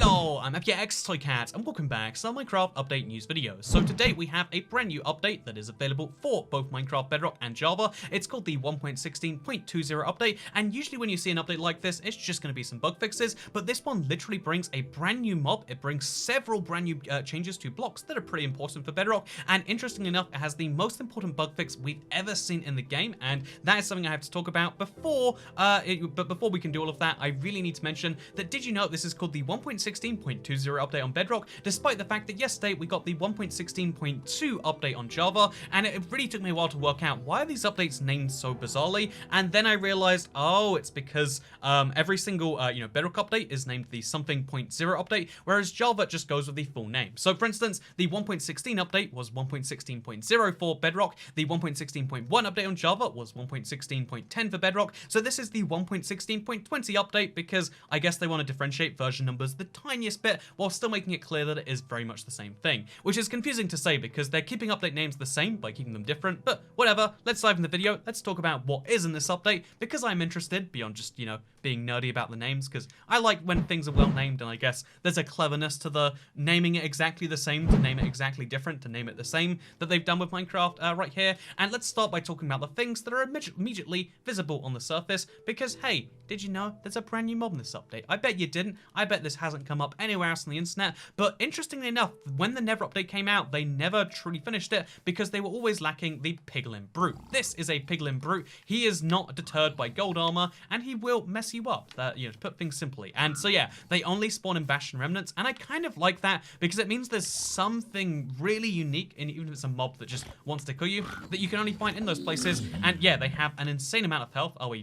Hello, I'm FYX Toycat and welcome back to some Minecraft update news videos. So today we have a brand new update that is available for both Minecraft Bedrock and Java. It's called the 1.16.20 update, and usually when you see an update like this, it's just going to be some bug fixes, but this one literally brings a brand new mob. It brings several brand new changes to blocks that are pretty important for Bedrock, and interestingly enough, it has the most important bug fix we've ever seen in the game, and that is something I have to talk about before, but before we can do all of that, I really need to mention that did you know this is called the 1.16.20 update on Bedrock, despite the fact that yesterday we got the 1.16.2 update on Java, and it really took me a while to work out why are these updates named so bizarrely, and then I realized, oh, it's because every single Bedrock update is named the something.0 update, whereas Java just goes with the full name. So for instance, the 1.16 update was 1.16.0 for Bedrock, the 1.16.1 update on Java was 1.16.10 for Bedrock, so this is the 1.16.20 update because I guess they want to differentiate version numbers the tiniest bit while still making it clear that it is very much the same thing, which is confusing to say because they're keeping update names the same by keeping them different, but whatever, let's dive in the video, let's talk about what is in this update because I'm interested beyond just, being nerdy about the names, because I like when things are well named, and I guess there's a cleverness to the naming it exactly the same to name it exactly different to name it the same that they've done with Minecraft right here. And let's start by talking about the things that are immediately visible on the surface, because hey, did you know there's a brand new mob in this update? I bet you didn't. I bet this hasn't come up anywhere else on the internet, but interestingly enough, when the Never update came out, they never truly finished it because they were always lacking the Piglin Brute. This is a Piglin Brute. He is not deterred by gold armor, and he will mess you up, to put things simply. And so yeah, they only spawn in Bastion Remnants, and I kind of like that because it means there's something really unique, and even if it's a mob that just wants to kill you, that you can only find in those places. And yeah, they have an insane amount of health. Oh,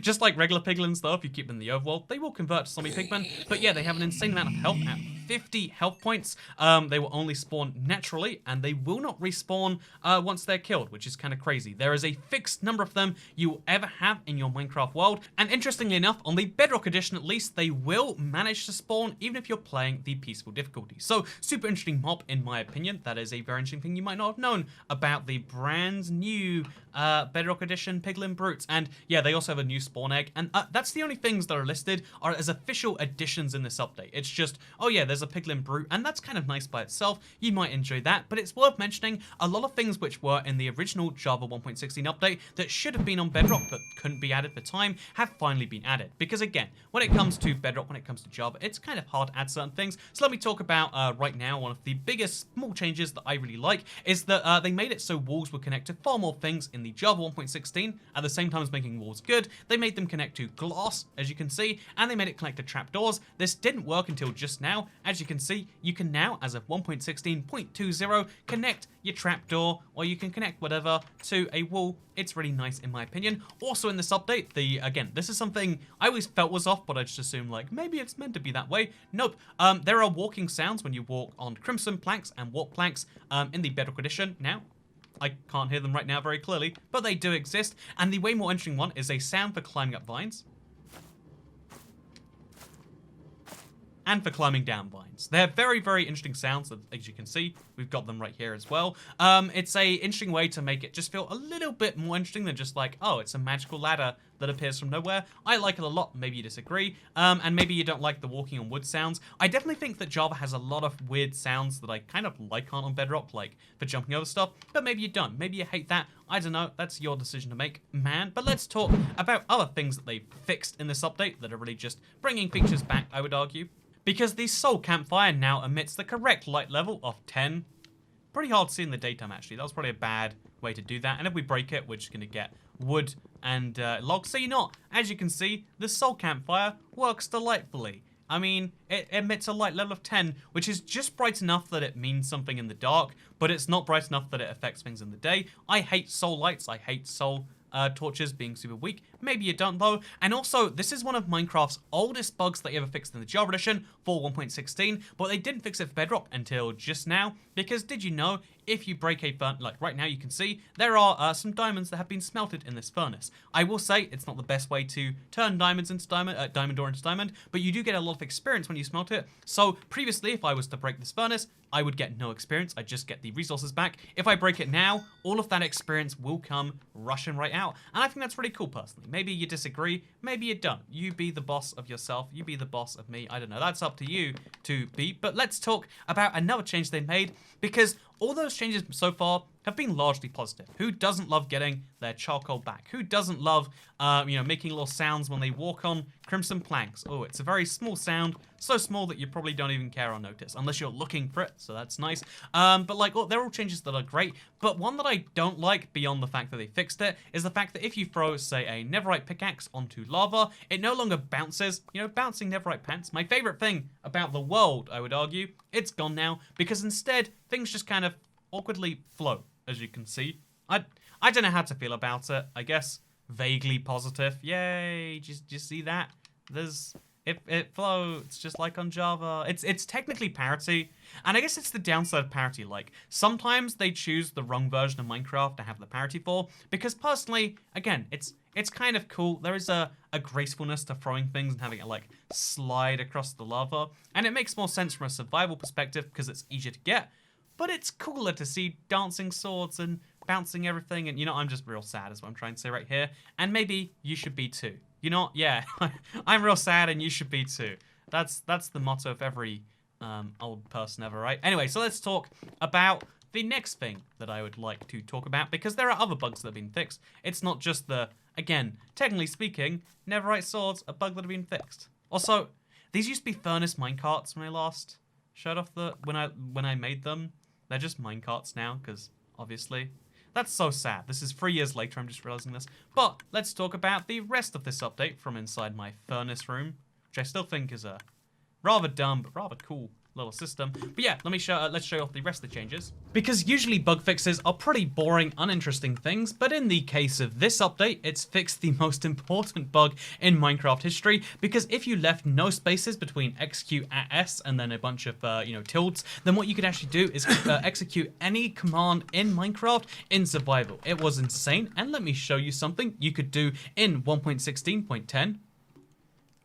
just like regular piglins though, if you keep them in the overworld, they will convert to zombie pigmen. But yeah, they have an insane amount of health at 50 health points. They will only spawn naturally, and they will not respawn once they're killed, which is kind of crazy. There is a fixed number of them you will ever have in your Minecraft world, and interestingly enough, on the Bedrock edition at least, they will manage to spawn even if you're playing the peaceful difficulty. So super interesting mob in my opinion. That is a very interesting thing you might not have known about the brand new Bedrock edition Piglin Brutes. And yeah, they also have a new spawn egg, and that's the only things that are listed are as official additions in this update. It's just, oh yeah, there's a Piglin Brute, and that's kind of nice by itself. You might enjoy that, but it's worth mentioning a lot of things which were in the original Java 1.16 update that should have been on Bedrock but couldn't be added for time have finally been added. Because again, when it comes to Bedrock, when it comes to Java, it's kind of hard to add certain things. So let me talk about right now one of the biggest small changes that I really like is that they made it so walls would connect to far more things in the Java 1.16 at the same time as making walls good. They made them connect to glass, as you can see, and they made it connect to trapdoors. This didn't work until just now. As you can see, you can now, as of 1.16.20, connect your trapdoor, or you can connect whatever to a wall. It's really nice in my opinion. Also in this update, again, this is something I always felt was off, but I just assumed like maybe it's meant to be that way. Nope. There are walking sounds when you walk on crimson planks and warp planks in the Bedrock edition. Now, I can't hear them right now very clearly, but they do exist. And the way more interesting one is a sound for climbing up vines and for climbing down vines. They're very, very interesting sounds, as you can see. We've got them right here as well. It's a interesting way to make it just feel a little bit more interesting than just like, oh, it's a magical ladder that appears from nowhere. I like it a lot. Maybe you disagree, and maybe you don't like the walking on wood sounds. I definitely think that Java has a lot of weird sounds that I kind of like on Bedrock, like for jumping over stuff, but maybe you don't. Maybe you hate that. I don't know. That's your decision to make, man. But let's talk about other things that they've fixed in this update that are really just bringing features back, I would argue. Because the Soul Campfire now emits the correct light level of 10. Pretty hard to see in the daytime, actually. That was probably a bad way to do that. And if we break it, we're just going to get wood and logs. So as you can see, the Soul Campfire works delightfully. I mean, it emits a light level of 10, which is just bright enough that it means something in the dark, but it's not bright enough that it affects things in the day. I hate soul lights. I hate soul torches being super weak. Maybe you don't though. And also, this is one of Minecraft's oldest bugs that they ever fixed in the Java edition for 1.16, but they didn't fix it for Bedrock until just now, because did you know, if you break a furnace, like right now you can see, there are some diamonds that have been smelted in this furnace. I will say, it's not the best way to turn diamonds into diamond ore into diamond, but you do get a lot of experience when you smelt it. So previously, if I was to break this furnace, I would get no experience. I just get the resources back. If I break it now, all of that experience will come rushing right out. And I think that's really cool personally. Maybe you disagree, maybe you don't. You be the boss of yourself, you be the boss of me. I don't know, that's up to you to be. But let's talk about another change they made, because all those changes so far have been largely positive. Who doesn't love getting their charcoal back? Who doesn't love, making little sounds when they walk on crimson planks? Oh, it's a very small sound, so small that you probably don't even care or notice, unless you're looking for it, so that's nice. But like, they're all changes that are great, but one that I don't like, beyond the fact that they fixed it, is the fact that if you throw, say, a netherite pickaxe onto lava, it no longer bounces. You know, bouncing netherite pants, my favorite thing about the world, I would argue, it's gone now, because instead, things just kind of awkwardly float, as you can see. I don't know how to feel about it. I guess vaguely positive. Yay! Just see that? It floats just like on Java. It's technically parity, and I guess it's the downside of parity. Like, sometimes they choose the wrong version of Minecraft to have the parity for, because personally, again, it's kind of cool. There is a gracefulness to throwing things and having it like slide across the lava, and it makes more sense from a survival perspective because it's easier to get. But it's cooler to see dancing swords and bouncing everything, and I'm just real sad is what I'm trying to say right here. And maybe you should be too. You know what? Yeah, I'm real sad and you should be too. That's the motto of every old person ever, right? Anyway, so let's talk about the next thing that I would like to talk about, because there are other bugs that have been fixed. It's not just again, technically speaking, netherite swords, a bug that have been fixed. Also, these used to be furnace minecarts when I last showed off when I made them. They're just minecarts now, because obviously. That's so sad. This is 3 years later, I'm just realizing this. But let's talk about the rest of this update from inside my furnace room, which I still think is a rather dumb, but rather cool little system. But yeah, let's show you off the rest of the changes. Because usually bug fixes are pretty boring, uninteresting things, but in the case of this update, it's fixed the most important bug in Minecraft history, because if you left no spaces between execute at S and then a bunch of, tildes, then what you could actually do is execute any command in Minecraft in survival. It was insane, and let me show you something you could do in 1.16.10.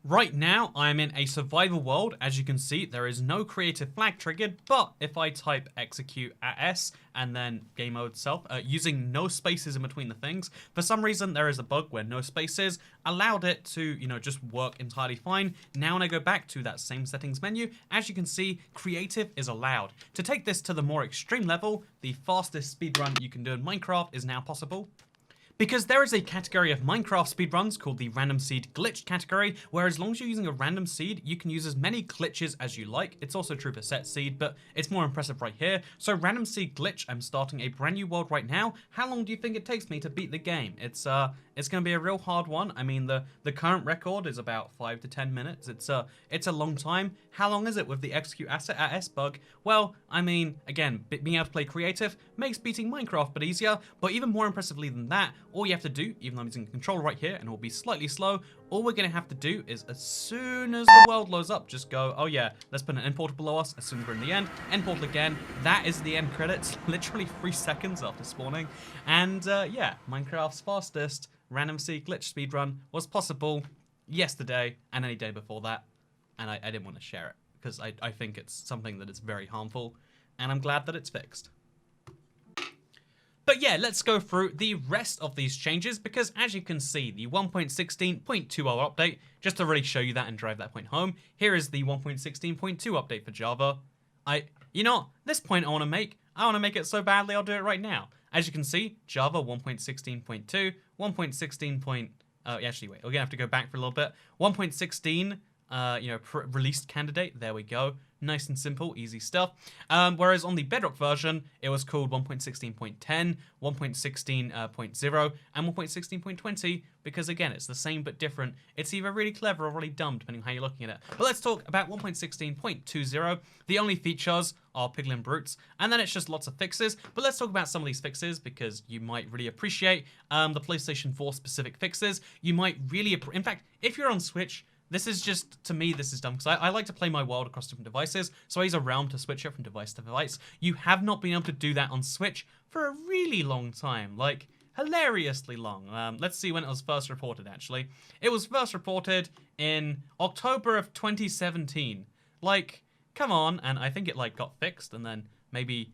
Right now, I am in a survival world. As you can see, there is no creative flag triggered, but if I type execute at S and then game mode self, using no spaces in between the things, for some reason there is a bug where no spaces allowed it to, just work entirely fine. Now when I go back to that same settings menu, as you can see, creative is allowed. To take this to the more extreme level, the fastest speedrun you can do in Minecraft is now possible. Because there is a category of Minecraft speedruns called the random seed glitch category, where as long as you're using a random seed, you can use as many glitches as you like. It's also true for set seed, but it's more impressive right here. So random seed glitch, I'm starting a brand new world right now. How long do you think it takes me to beat the game? It's gonna be a real hard one. I mean, the current record is about 5 to 10 minutes. It's a long time. How long is it with the execute asset at S bug? Well, I mean, again, being able to play creative makes beating Minecraft but easier, but even more impressively than that, all you have to do, even though I'm using the controller right here and it will be slightly slow, all we're going to have to do is as soon as the world loads up, just go, oh yeah, let's put an end portal below us as soon as we're in the end. End portal again. That is the end credits, literally 3 seconds after spawning. And yeah, Minecraft's fastest random seed glitch speedrun was possible yesterday and any day before that. And I didn't want to share it because I think it's something that is very harmful. And I'm glad that it's fixed. But yeah, let's go through the rest of these changes, because as you can see, the 1.16.20 update, just to really show you that and drive that point home, here is the 1.16.2 update for Java. This point I want to make it so badly I'll do it right now. As you can see, Java 1.16.2, 1.16. Actually, wait, we're gonna have to go back for a little bit. 1.16, released candidate, there we go. Nice and simple, easy stuff. Whereas on the Bedrock version, it was called 1.16.10, 1.16.0, and 1.16.20, because again, it's the same but different. It's either really clever or really dumb, depending on how you're looking at it. But let's talk about 1.16.20. The only features are Piglin Brutes, and then it's just lots of fixes. But let's talk about some of these fixes, because you might really appreciate the PlayStation 4 specific fixes. You might really, in fact, if you're on Switch, this is just, to me, this is dumb, because I like to play my world across different devices, so I use a realm to switch it from device to device. You have not been able to do that on Switch for a really long time, like, hilariously long. Let's see when it was first reported, actually. It was first reported in October of 2017. Like, come on, and I think it, like, got fixed, and then maybe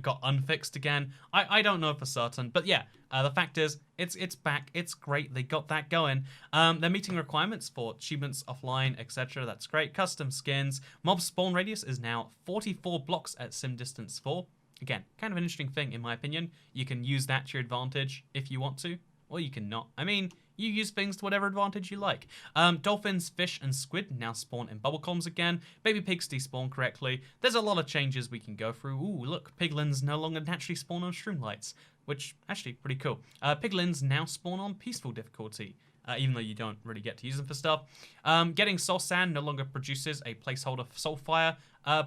got unfixed again. I don't know for certain, but yeah, the fact is, it's back. It's great. They got that going. They're meeting requirements for achievements offline, etc. That's great. Custom skins. Mob spawn radius is now 44 blocks at sim distance 4. Again, kind of an interesting thing in my opinion. You can use that to your advantage if you want to, or you can not. I mean, you use things to whatever advantage you like. Dolphins, fish, and squid now spawn in bubble columns again. Baby pigs despawn correctly. There's a lot of changes we can go through. Ooh, look, piglins no longer naturally spawn on streamlights, which actually pretty cool. Piglins now spawn on peaceful difficulty. Even though you don't really get to use them for stuff. Getting soul sand no longer produces a placeholder for soulfire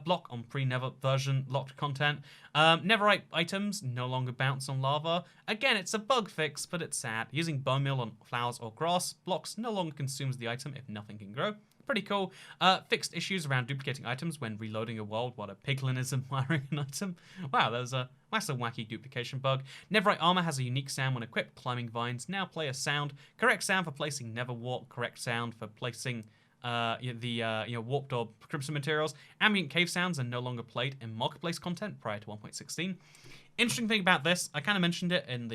block on pre-Never version locked content. Neverite items no longer bounce on lava. Again, it's a bug fix, but it's sad. Using bone meal on flowers or grass blocks no longer consumes the item if nothing can grow. Pretty cool. Fixed issues around duplicating items when reloading a world while a piglin is admiring an item. Wow, that's a wacky duplication bug. Neverite armor has a unique sound when equipped. Climbing vines now play a sound. Correct sound for placing never warp. Correct sound for placing warped or crimson materials. Ambient cave sounds are no longer played in marketplace content prior to 1.16. Interesting thing about this, I kind of mentioned it in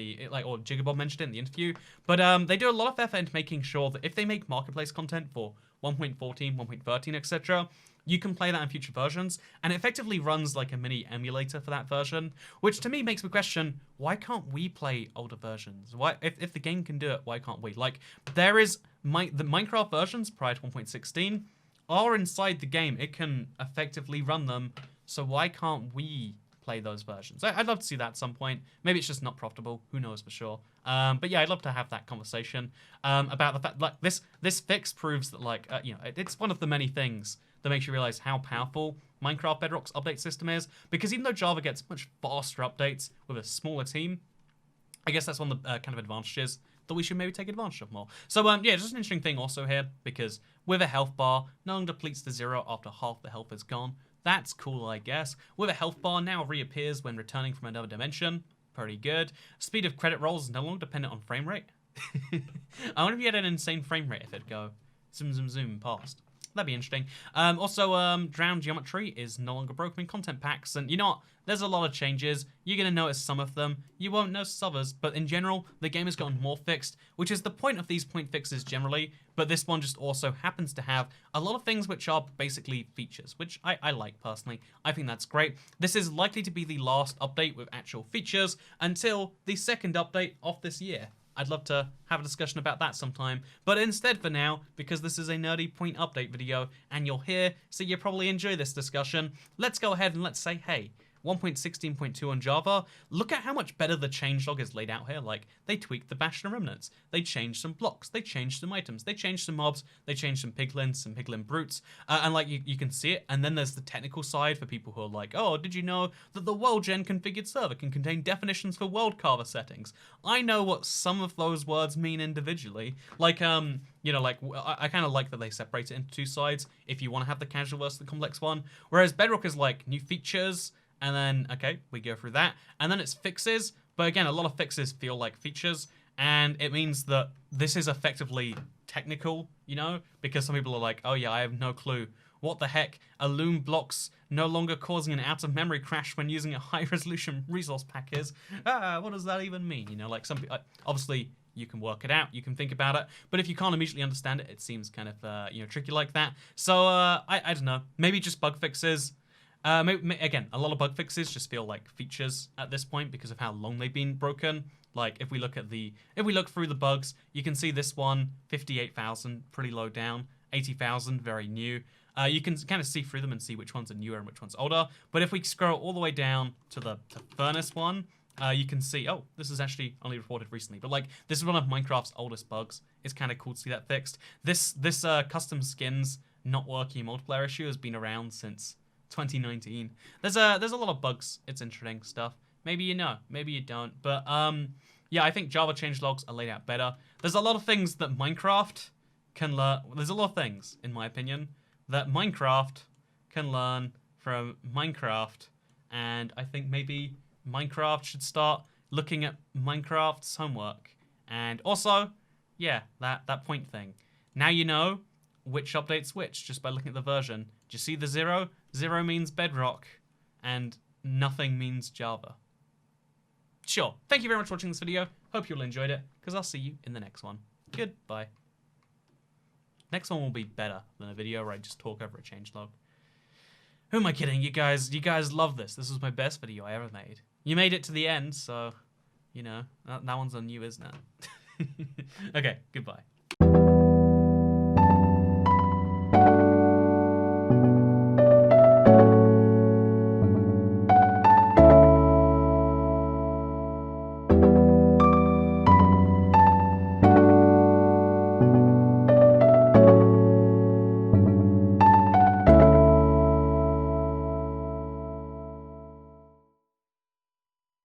or Jiggabob mentioned it in the interview, but they do a lot of effort into making sure that if they make marketplace content for 1.14, 1.13, etc., you can play that in future versions, and it effectively runs like a mini emulator for that version, which to me makes me question, why can't we play older versions? Why, if the game can do it, why can't we? Like, there is, the Minecraft versions prior to 1.16 are inside the game. It can effectively run them, so why can't we play those versions? I'd love to see that at some point. Maybe it's just not profitable. Who knows for sure. But yeah, I'd love to have that conversation about the fact, like, this fix proves that, like, it's one of the many things that makes you realize how powerful Minecraft Bedrock's update system is. Because even though Java gets much faster updates with a smaller team, I guess that's one of the kind of advantages that we should maybe take advantage of more. So yeah, just an interesting thing also here, because with a health bar, no longer depletes to 0 after half the health is gone. That's cool, I guess. With a health bar now reappears when returning from another dimension. Pretty good. Speed of credit rolls is no longer dependent on frame rate. I wonder if you had an insane frame rate if it'd go zoom, zoom, zoom past. That'd be interesting. Also, drown geometry is no longer broken in content packs. And you know what? There's a lot of changes. You're going to notice some of them. You won't notice others. But in general, the game has gotten more fixed, which is the point of these point fixes generally. But this one just also happens to have a lot of things which are basically features, which I like personally. I think that's great. This is likely to be the last update with actual features until the second update of this year. I'd love to have a discussion about that sometime. But instead for now, because this is a nerdy point update video and you're here, so you probably enjoy this discussion, let's go ahead and let's say, hey, 1.16.2 on Java, look at how much better the changelog is laid out here. Like, they tweaked the Bastion remnants, they changed some blocks, they changed some items, they changed some mobs, they changed some piglins, some piglin brutes, and like you can see it. And then there's the technical side for people who are like, oh, did you know that the world gen configured server can contain definitions for world carver settings? I know what some of those words mean individually. Like, I kind of like that they separate it into two sides if you want to have the casual versus the complex one. Whereas Bedrock is like new features, and then, okay, we go through that. And then it's fixes. But again, a lot of fixes feel like features. And it means that this is effectively technical, you know? Because some people are like, oh yeah, I have no clue. What the heck? A loom blocks no longer causing an out-of-memory crash when using a high-resolution resource pack is. What does that even mean? You know, like some people, obviously, you can work it out, you can think about it, but if you can't immediately understand it, it seems kind of, tricky like that. So, I don't know, maybe just bug fixes. Again, a lot of bug fixes just feel like features at this point because of how long they've been broken. Like, if we look through the bugs, you can see this one, 58,000, pretty low down, 80,000, very new. You can kind of see through them and see which ones are newer and which ones older. But if we scroll all the way down to the furnace one, you can see, oh, this is actually only reported recently. But like, this is one of Minecraft's oldest bugs. It's kind of cool to see that fixed. This custom skins not working multiplayer issue has been around since 2019. There's a lot of bugs. It's interesting stuff. Maybe you know, maybe you don't. But yeah, I think Java changelogs are laid out better. There's a lot of things that Minecraft can learn. There's a lot of things, in my opinion, that Minecraft can learn from Minecraft, and I think maybe Minecraft should start looking at Minecraft's homework. And also, yeah, that point thing. Now you know which update's which just by looking at the version. Do you see the 0? 0 means Bedrock, and nothing means Java. Sure. Thank you very much for watching this video. Hope you all enjoyed it, because I'll see you in the next one. Goodbye. Next one will be better than a video where I just talk over a changelog. Who am I kidding? You guys love this. This was my best video I ever made. You made it to the end, so, you know, that one's on you, isn't it? Okay, goodbye.